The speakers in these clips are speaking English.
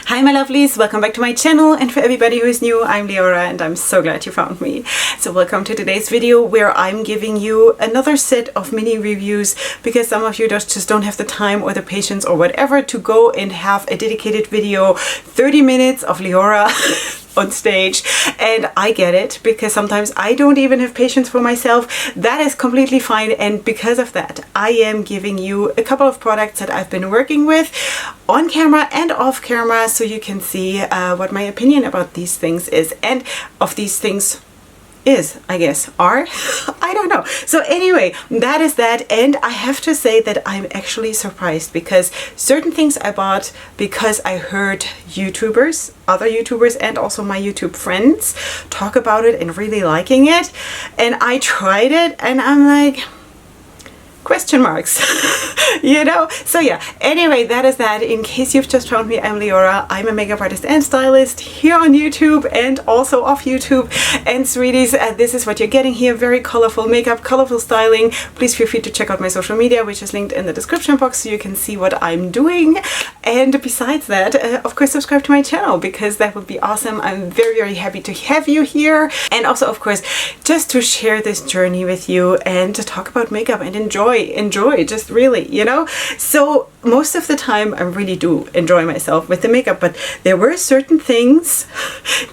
Hi my lovelies, welcome back to my channel, and for everybody who is new, I'm Leorah and I'm so glad you found me. So welcome to today's video where I'm giving you another set of mini reviews because some of you just don't have the time or the patience or whatever to go and have a dedicated video, 30 minutes of Leorah on stage, and I get it because sometimes I don't even have patience for myself. That is completely fine, and because of that I am giving you a couple of products that I've been working with on camera and off camera so you can see what my opinion about these things is, and of these things is, I guess, are, I don't know. So anyway, that is that, and I have to say that I'm actually surprised because certain things I bought because I heard YouTubers, other YouTubers, and also my YouTube friends talk about it and really liking it, and I tried it and I'm like, question marks, you know? So yeah, anyway, that is that. In case you've just found me, I'm Leorah. I'm a makeup artist and stylist here on YouTube and also off YouTube. And sweeties, this is what you're getting here. Very colorful makeup, colorful styling. Please feel free to check out my social media, which is linked in the description box so you can see what I'm doing. And besides that, of course, subscribe to my channel because that would be awesome. I'm very, very happy to have you here. And also, of course, just to share this journey with you and to talk about makeup and enjoy, just really, you know? So most of the time I really do enjoy myself with the makeup, but there were certain things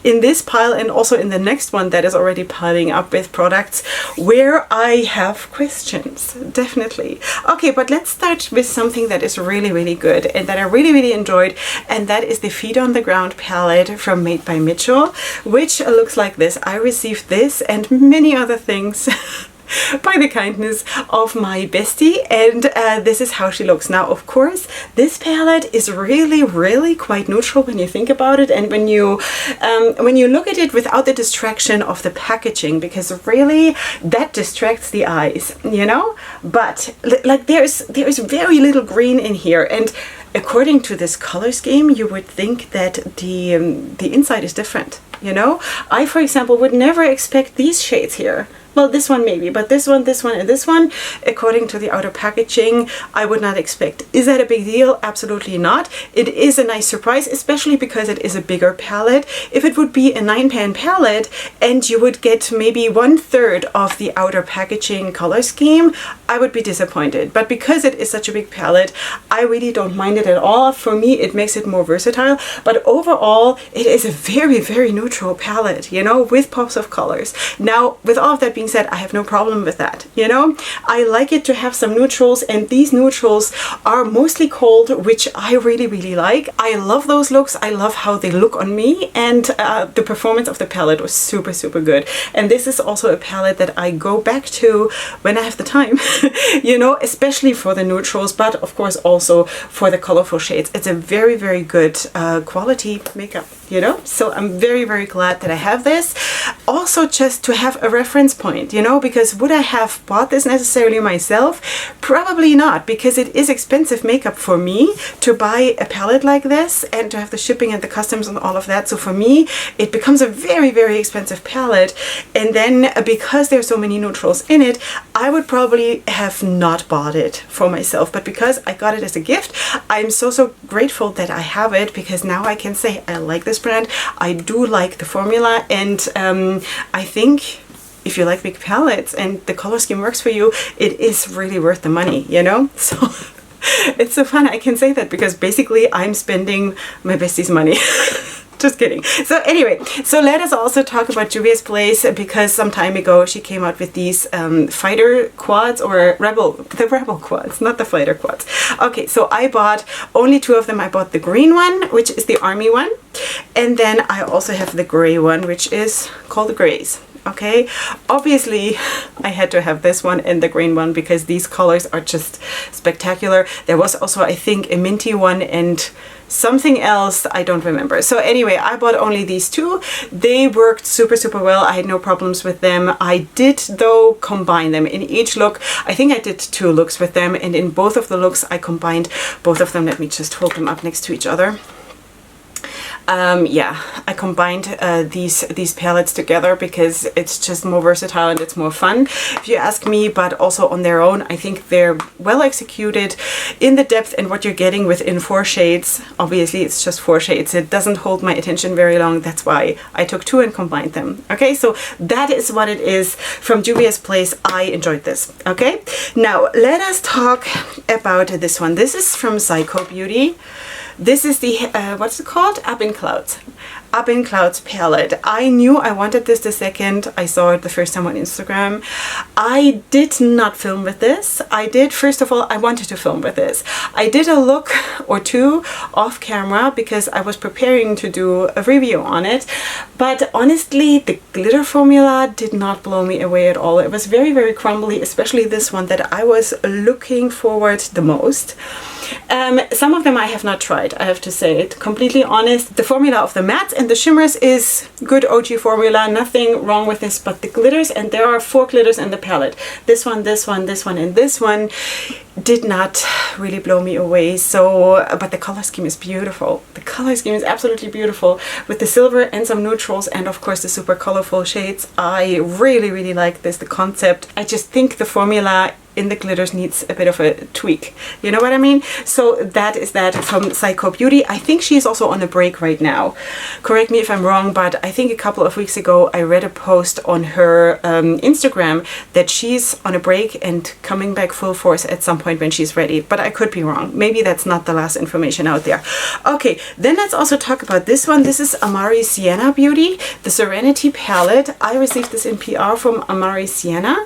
in this pile and also in the next one that is already piling up with products where I have questions, definitely. Okay, but let's start with something that is really, really good and that I really, really enjoyed, and that is the Feet on the Ground palette from Made by Mitchell, which looks like this. I received this and many other things by the kindness of my bestie, and this is how she looks. Now, of course, this palette is really, really quite neutral when you think about it, and when you look at it without the distraction of the packaging, because really that distracts the eyes, you know. But like there's very little green in here, and according to this color scheme, you would think that the inside is different, you know. I, for example, would never expect these shades here. Well, this one maybe, but this one, and this one, according to the outer packaging, I would not expect. Is that a big deal? Absolutely not. It is a nice surprise, especially because it is a bigger palette. If it would be a 9-pan palette and you would get maybe 1/3 of the outer packaging color scheme, I would be disappointed. But because it is such a big palette, I really don't mind it at all. For me, it makes it more versatile, but overall, it is a very, very neutral palette, you know, with pops of colors. Now, with all of that being said, I have no problem with that, you know. I like it to have some neutrals, and these neutrals are mostly cold, which I really, really like. I love those looks. I love how they look on me, and the performance of the palette was super, super good. And this is also a palette that I go back to when I have the time, you know, especially for the neutrals, but of course also for the colorful shades. It's a very, very good quality makeup, you know. So I'm very, very glad that I have this. Also, just to have a reference point, you know, because would I have bought this necessarily myself? Probably not, because it is expensive makeup for me to buy a palette like this and to have the shipping and the customs and all of that. So for me, it becomes a very, very expensive palette. And then because there's so many neutrals in it, I would probably have not bought it for myself. But because I got it as a gift, I'm so, so grateful that I have it, because now I can say I like this brand. I do like the formula, and I think if you like big palettes and the color scheme works for you, it is really worth the money, you know. So it's so fun I can say that, because basically I'm spending my bestie's money. Just kidding. So anyway, so let us also talk about Juvia's Place, because some time ago she came out with these fighter quads, or the rebel quads, not the fighter quads. Okay, so I bought only 2 of them. I bought the green one, which is the army one, and then I also have the gray one, which is called the Grays. Okay, obviously I had to have this one and the green one because these colors are just spectacular. There was also, I think, a minty one and something else, I don't remember. So anyway, I bought only these 2. They worked super, super well. I had no problems with them. I did, though, combine them in each look. I think I did 2 looks with them, and in both of the looks I combined both of them. Let me just hold them up next to each other. Yeah, I combined these palettes together because it's just more versatile and it's more fun, if you ask me. But also on their own, I think they're well executed in the depth and what you're getting within 4 shades. Obviously, it's just 4 shades. It doesn't hold my attention very long. That's why I took 2 and combined them. Okay, so that is what it is from Juvia's Place. I enjoyed this. Okay, now let us talk about this one. This is from Psycho Beauty. This is the, what's it called? Up in Clouds. Up in Clouds palette. I knew I wanted this the second I saw it the first time on Instagram. I did not film with this. I did, first of all, I wanted to film with this. I did a look or 2 off camera because I was preparing to do a review on it. But honestly, the glitter formula did not blow me away at all. It was very, very crumbly, especially this one that I was looking forward the most. Some of them I have not tried, I have to say it completely honest. The formula of the mattes and the shimmers is good OG formula, nothing wrong with this, but the glitters, and there are 4 glitters in the palette. This one, this one, this one, and this one did not really blow me away. So, but the color scheme is beautiful. The color scheme is absolutely beautiful with the silver and some neutrals and of course the super colorful shades. I really, really like this, the concept. I just think the formula in the glitters needs a bit of a tweak. You know what I mean? So that is that from Psycho Beauty. I think she's also on a break right now. Correct me if I'm wrong, but I think a couple of weeks ago I read a post on her Instagram that she's on a break and coming back full force at some point when she's ready. But I could be wrong. Maybe that's not the last information out there. Okay, then let's also talk about this one. This is Amari Sienna Beauty, the Serenity palette. I received this in PR from Amari Sienna.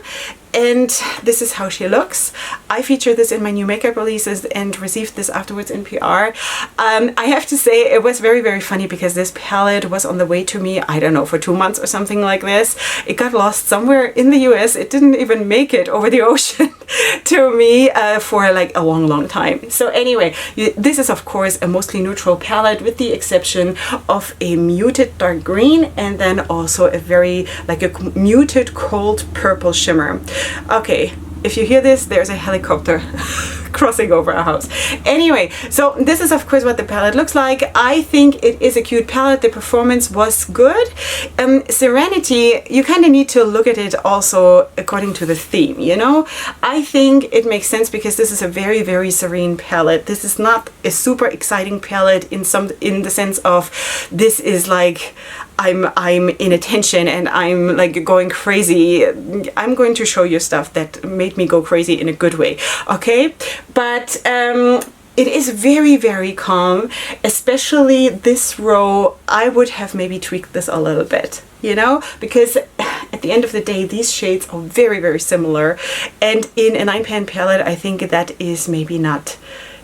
And this is how she looks. I featured this in my new makeup releases and received this afterwards in PR. I have to say it was very, very funny because this palette was on the way to me, I don't know, for 2 months or something like this. It got lost somewhere in the US. It didn't even make it over the ocean to me for like a long, long time. So anyway, this is of course a mostly neutral palette with the exception of a muted dark green and then also a very like a muted cold purple shimmer. Okay, if you hear this, there's a helicopter crossing over our house. Anyway, so this is of course what the palette looks like. I think it is a cute palette. The performance was good. Serenity, you kind of need to look at it also according to the theme, you know? I think it makes sense because this is a very, very serene palette. This is not a super exciting palette in the sense of this is like I'm in attention and I'm like going crazy. I'm going to show you stuff that made me go crazy in a good way, okay? But it is very, very calm, especially this row. I would have maybe tweaked this a little bit, you know, because at the end of the day, these shades are very, very similar. And in a 9-pan palette, I think that is maybe not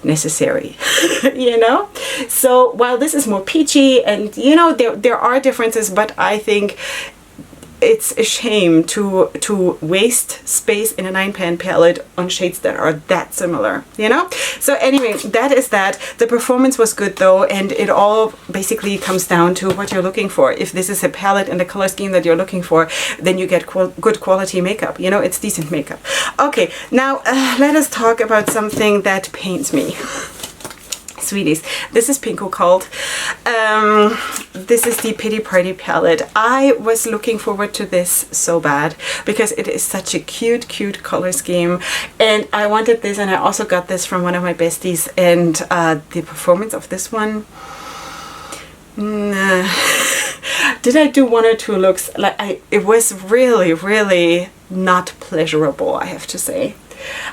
necessary, you know? So while this is more peachy and, you know, there are differences, but I think it's a shame to waste space in a 9-pan palette on shades that are that similar, you know? So anyway, that is that. The performance was good though, and it all basically comes down to what you're looking for. If this is a palette and a color scheme that you're looking for, then you get good quality makeup, you know? It's decent makeup. Okay, now let us talk about something that pains me. Sweeties, this is Pinko called. This is the Pity Party palette. I was looking forward to this so bad because it is such a cute, cute color scheme, and I wanted this, and I also got this from one of my besties, and the performance of this one, did I do 1 or 2 looks? Like it was really, really not pleasurable, I have to say.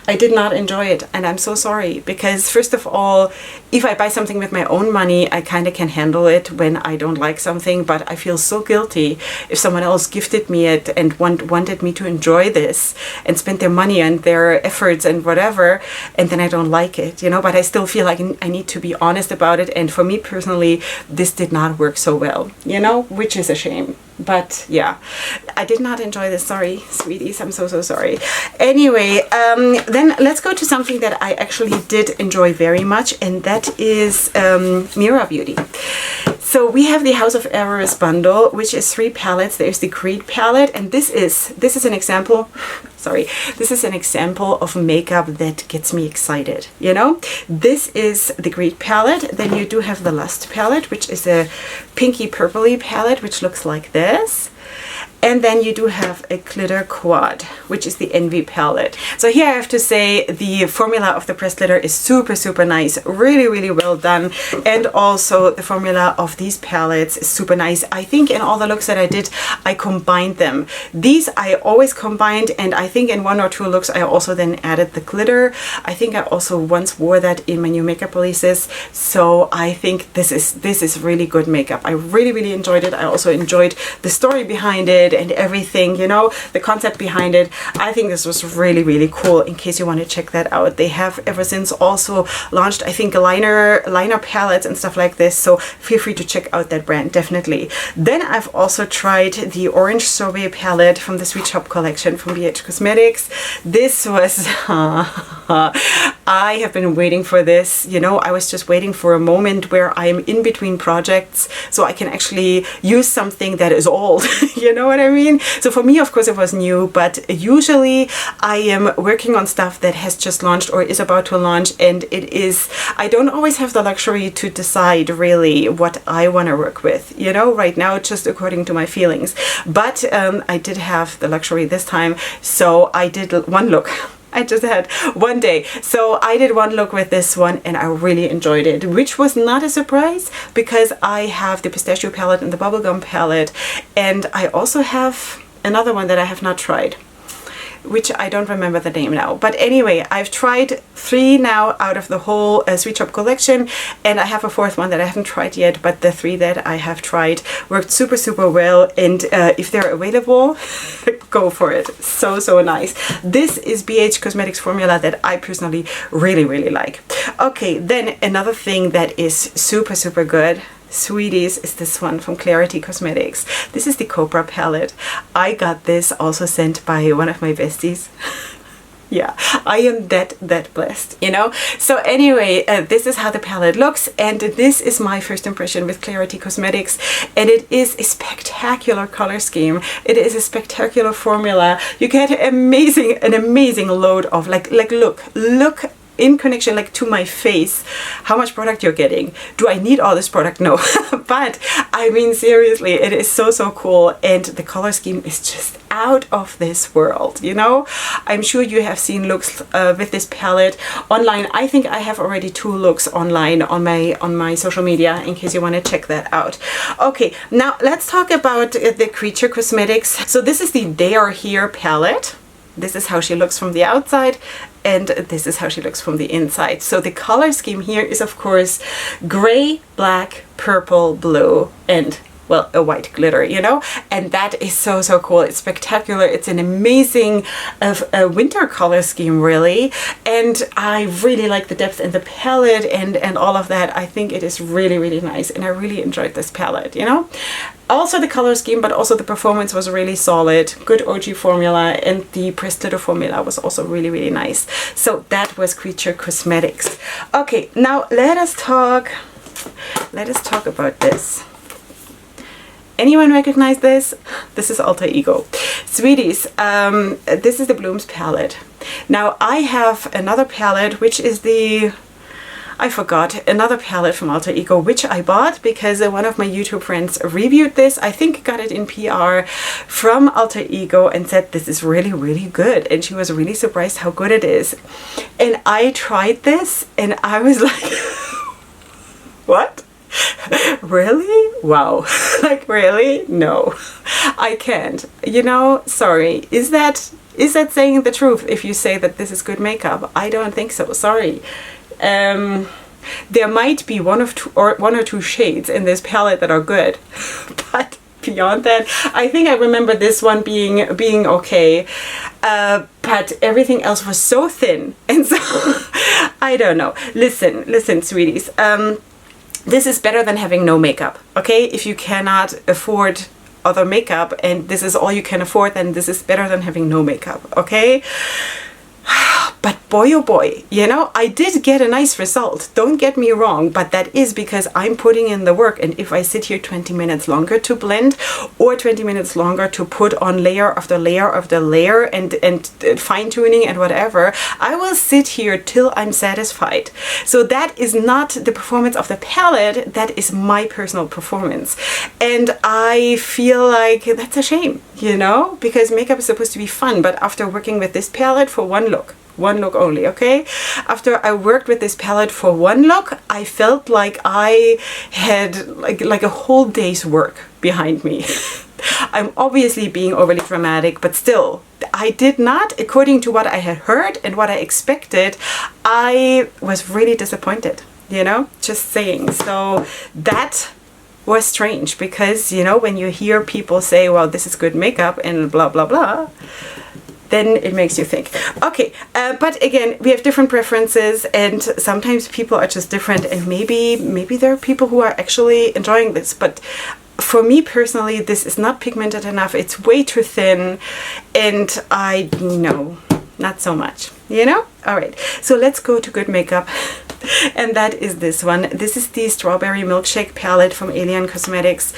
I did not enjoy it, and I'm so sorry, because first of all, if I buy something with my own money, I kind of can handle it when I don't like something, but I feel so guilty if someone else gifted me it and wanted me to enjoy this and spent their money and their efforts and whatever, and then I don't like it, you know, but I still feel like I need to be honest about it, and for me personally, this did not work so well, you know, which is a shame. But yeah, I did not enjoy this. Sorry, sweeties. I'm so sorry. Anyway, then let's go to something that I actually did enjoy very much, and that is Mira Beauty. So we have the House of Errors bundle, which is 3 palettes. There's the Creed palette, and this is an example sorry, this is an example of makeup that gets me excited, you know. This is the Greed palette. Then you do have the Lust palette, which is a pinky purpley palette, which looks like this. And then you do have a glitter quad, which is the Envy palette. So here I have to say the formula of the pressed glitter is super, super nice. Really, really well done. And also the formula of these palettes is super nice. I think in all the looks that I did, I combined them. These I always combined, and I think in 1 or 2 looks I also then added the glitter. I think I also once wore that in my new makeup releases. So I think this is really good makeup. I really, really enjoyed it. I also enjoyed the story behind it and everything, you know, the concept behind it. I think this was really, really cool. In case you want to check that out, they have ever since also launched, I think, liner palettes and stuff like this, so feel free to check out that brand, definitely. Then I've also tried the Orange Sorbet palette from the Sweet Shop collection from BH Cosmetics. This was I have been waiting for this, you know. I was just waiting for a moment where I'm in between projects so I can actually use something that is old. You know what I mean? So for me, of course, it was new, but usually I am working on stuff that has just launched or is about to launch, and I don't always have the luxury to decide really what I want to work with, you know, right now, just according to my feelings. But I did have the luxury this time, so I did one look. I just had one day. So I did one look with this one and I really enjoyed it, which was not a surprise because I have the Pistachio palette and the Bubblegum palette, and I also have another one that I have not tried, which I don't remember the name now. But anyway, I've tried 3 now out of the whole Sweet Shop collection, and I have a 4th one that I haven't tried yet, but the 3 that I have tried worked super, super well, and if they're available, go for it. So, so nice. This is BH Cosmetics formula that I personally really, really like. Okay, then another thing that is super, super good, sweeties, is this one from CXC Cosmetics. This is the Cobra palette. I got this also sent by one of my besties. Yeah, I am that blessed, you know. So anyway, this is how the palette looks, and this is my first impression with CXC Cosmetics, and it is a spectacular color scheme. It is a spectacular formula. You get an amazing load of like look in connection like to my face how much product you're getting. Do I need all this product? No. But I mean, seriously, it is so, so cool, and the color scheme is just out of this world, you know. I'm sure you have seen looks with this palette online. I think I have already 2 looks online on my social media, in case you want to check that out. Okay, now let's talk about the Creature Cosmetics. So this is the They Are Here palette. This is how she looks from the outside, and this is how she looks from the inside. So the color scheme here is, of course, gray, black, purple, blue, and, well, a white glitter, you know. And that is so, so cool. It's spectacular. It's an amazing winter color scheme, really. And I really like the depth in the palette and all of that. I think it is really, really nice, and I really enjoyed this palette, you know. Also the color scheme, but also the performance was really solid. Good OG formula, and the pressed glitter formula was also really, really nice. So that was Creature Cosmetics. Okay, now let us talk about this. Anyone recognize this? This is Alter Ego. Sweeties, this is the Blooms palette. Now I have another palette, which is another palette from Alter Ego, which I bought because one of my YouTube friends reviewed this. I think got it in PR from Alter Ego and said this is really, really good, and she was really surprised how good it is. And I tried this and I was like, what? Really? Wow. Like, really? No, I can't. You know, sorry. Is that saying the truth if you say that this is good makeup? I don't think so. Sorry. There might be one or two shades in this palette that are good, but beyond that, I think I remember this one being okay, but everything else was so thin, and so I don't know. Listen, sweeties. This is better than having no makeup. Okay, if you cannot afford other makeup and this is all you can afford, then this is better than having no makeup. Okay. But boy, oh boy, you know, I did get a nice result. Don't get me wrong, but that is because I'm putting in the work. And if I sit here 20 minutes longer to blend or 20 minutes longer to put on layer after layer after layer and fine tuning and whatever, I will sit here till I'm satisfied. So that is not the performance of the palette, that is my personal performance. And I feel like that's a shame, you know, because makeup is supposed to be fun. But after working with this palette for one look only, okay? After I worked with this palette for one look, I felt like I had like a whole day's work behind me. I'm obviously being overly dramatic, but still, I did not, according to what I had heard and what I expected, I was really disappointed, you know, just saying. So that was strange because, you know, when you hear people say, well, this is good makeup and blah, blah, blah, then it makes you think. Okay, but again, we have different preferences and sometimes people are just different, and maybe there are people who are actually enjoying this, but for me personally, this is not pigmented enough. It's way too thin, and I know, not so much, you know? All right, so let's go to good makeup. And that is this one. This is the Strawberry Milkshake palette from Alien Cosmetics.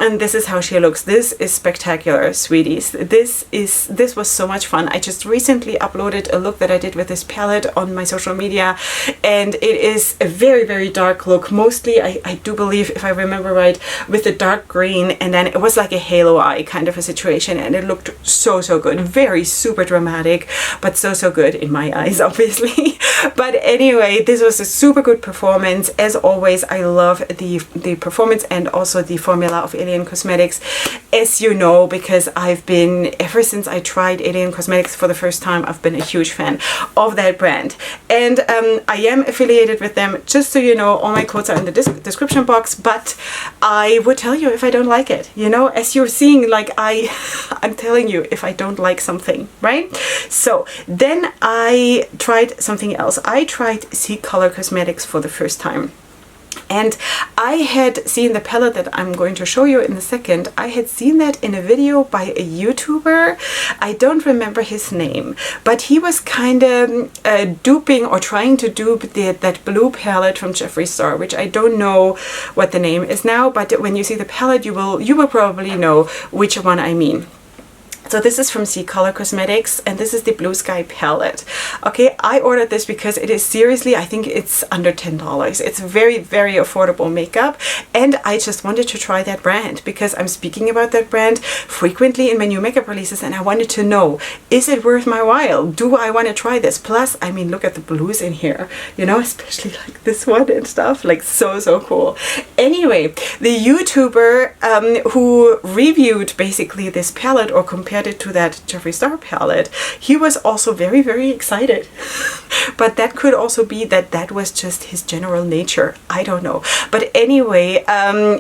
And this is how she looks. This is spectacular, sweeties. This was so much fun. I just recently uploaded a look that I did with this palette on my social media, and it is a very, very dark look. Mostly, I do believe, if I remember right, with the dark green, and then it was like a halo eye kind of a situation, and it looked so, so good. Very super dramatic, but so, so good in my eyes, obviously. But anyway, this was a super good performance. As always, I love the performance and also the formula of Alien Cosmetics, as you know, because I've been, ever since I tried Alien Cosmetics for the first time, I've been a huge fan of that brand. And I am affiliated with them, just so you know. All my codes are in the description box, but I would tell you if I don't like it, you know, as you're seeing, like I'm telling you if I don't like something, right? So then I tried something else. I tried CXC Cosmetics for the first time. And I had seen the palette that I'm going to show you in a second. I had seen that in a video by a YouTuber. I don't remember his name, but he was kind of duping or trying to dupe that blue palette from Jeffree Star, which I don't know what the name is now, but when you see the palette, you will probably know which one I mean. So this is from CXC Cosmetics, and this is the Blue Sky palette. Okay, I ordered this because it is seriously, I think it's under $10. It's very, very affordable makeup, and I just wanted to try that brand because I'm speaking about that brand frequently in my new makeup releases, and I wanted to know, is it worth my while? Do I want to try this? Plus, I mean, look at the blues in here, you know, especially like this one and stuff, like so, so cool. Anyway, the YouTuber who reviewed basically this palette or compared it to that Jeffree Star palette, he was also very, very excited. But that could also be that was just his general nature. I don't know. But anyway,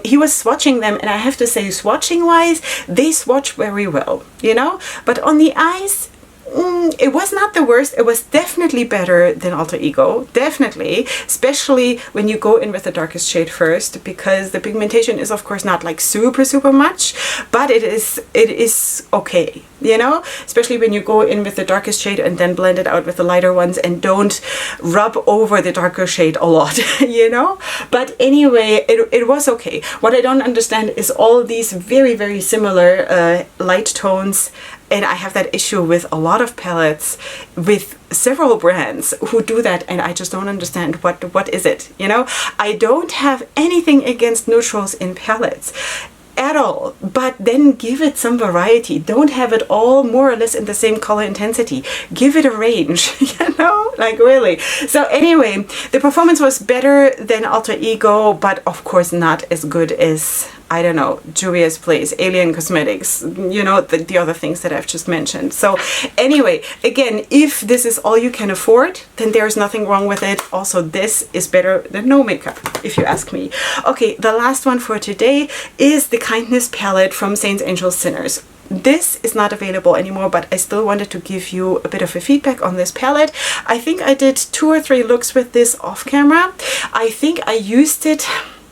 he was swatching them, and I have to say, swatching wise, they swatch very well, you know? But on the eyes, it was not the worst. It was definitely better than Alter Ego, definitely, especially when you go in with the darkest shade first, because the pigmentation is of course not like super much, but it is okay, you know, especially when you go in with the darkest shade and then blend it out with the lighter ones and don't rub over the darker shade a lot, you know. But anyway, it was okay. What I don't understand is all these very, very similar light tones. And I have that issue with a lot of palettes with several brands who do that, and I just don't understand what is it, you know? I don't have anything against neutrals in palettes at all, but then give it some variety. Don't have it all more or less in the same color intensity. Give it a range, you know, like really. So anyway, the performance was better than Alter Ego, but of course not as good as, I don't know, Juvia's Place, Alien Cosmetics, you know, the other things that I've just mentioned. So anyway, again, if this is all you can afford, then there's nothing wrong with it. Also, this is better than no makeup, if you ask me. Okay, the last one for today is the Kindness palette from Saints, Angels, Sinners. This is not available anymore, but I still wanted to give you a bit of a feedback on this palette. I think I did 2 or 3 looks with this off camera. I think I used it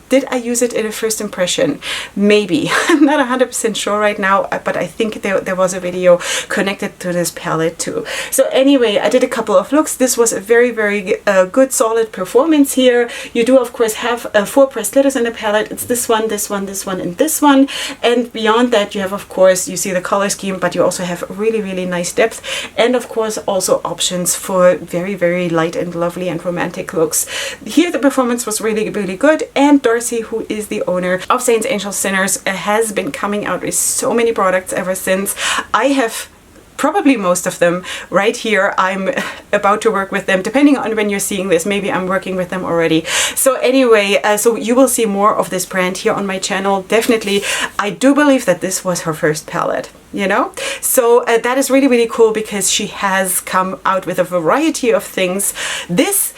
Did I use it in a first impression? Maybe. I'm not 100% sure right now, but I think there was a video connected to this palette too. So anyway, I did a couple of looks. This was a very, very good, solid performance here. You do, of course, have 4 pressed glitters in the palette. It's this one, this one, this one, and this one. And beyond that, you have, of course, you see the color scheme, but you also have really, really nice depth. And of course, also options for very, very light and lovely and romantic looks. Here, the performance was really, really good. And Darcy, who is the owner of Saints, Angels, Sinners, has been coming out with so many products ever since. I have probably most of them right here. I'm about to work with them, depending on when you're seeing this. Maybe I'm working with them already. So anyway, so you will see more of this brand here on my channel. Definitely, I do believe that this was her first palette, you know? So that is really, really cool because she has come out with a variety of things. This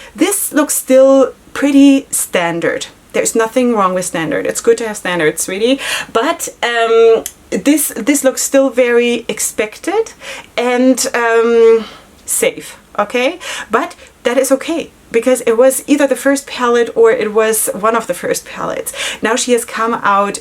looks still pretty standard. There's nothing wrong with standard. It's good to have standards, sweetie. But this looks still very expected and safe, okay? But that is okay, because it was either the first palette or it was one of the first palettes. Now she has come out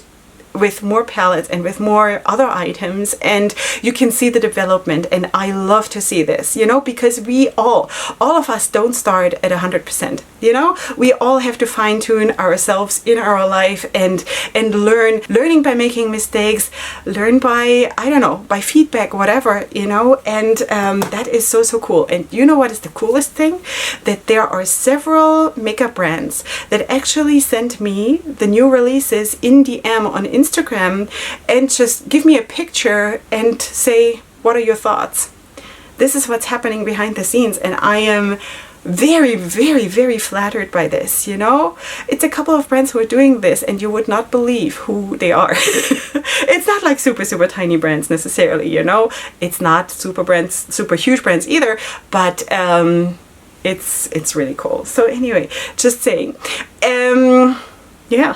with more palettes and with more other items, and you can see the development, and I love to see this, you know, because we all of us don't start at 100%, you know. We all have to fine-tune ourselves in our life and learning by making mistakes, learn by, I don't know, by feedback, whatever, you know. And that is so cool. And you know what is the coolest thing? That there are several makeup brands that actually sent me the new releases in DM on Instagram and just give me a picture and say, what are your thoughts? This is what's happening behind the scenes, and I am very, very, very flattered by this, you know. It's a couple of brands who are doing this, and you would not believe who they are. It's not like super tiny brands necessarily, you know. It's not super huge brands either, but it's really cool. So anyway, just saying, yeah.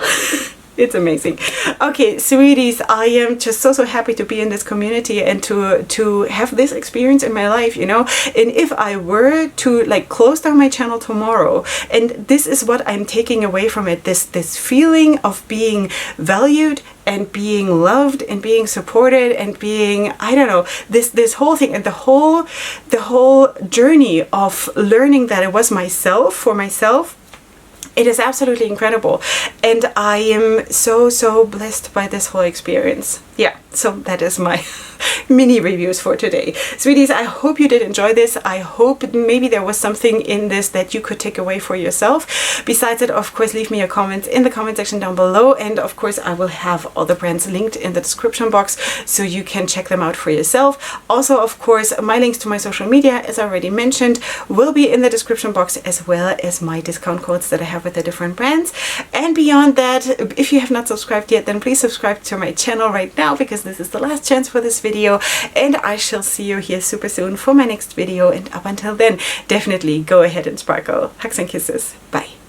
It's amazing. Okay, sweeties, I am just so happy to be in this community and to have this experience in my life, you know. And if I were to like close down my channel tomorrow, and this is what I'm taking away from it, this feeling of being valued and being loved and being supported and being, I don't know, this whole thing, and the whole journey of learning that it was myself for myself. It is absolutely incredible, and I am so blessed by this whole experience. Yeah, so that is my mini reviews for today. Sweeties, I hope you did enjoy this. I hope maybe there was something in this that you could take away for yourself. Besides it, of course, leave me a comment in the comment section down below, and of course I will have all the brands linked in the description box so you can check them out for yourself. Also, of course, my links to my social media, as I already mentioned, will be in the description box, as well as my discount codes that I have with the different brands. And beyond that, if you have not subscribed yet, then please subscribe to my channel right now, because this is the last chance for this video, and I shall see you here super soon for my next video. And up until then, definitely go ahead and sparkle. Hugs and kisses. Bye.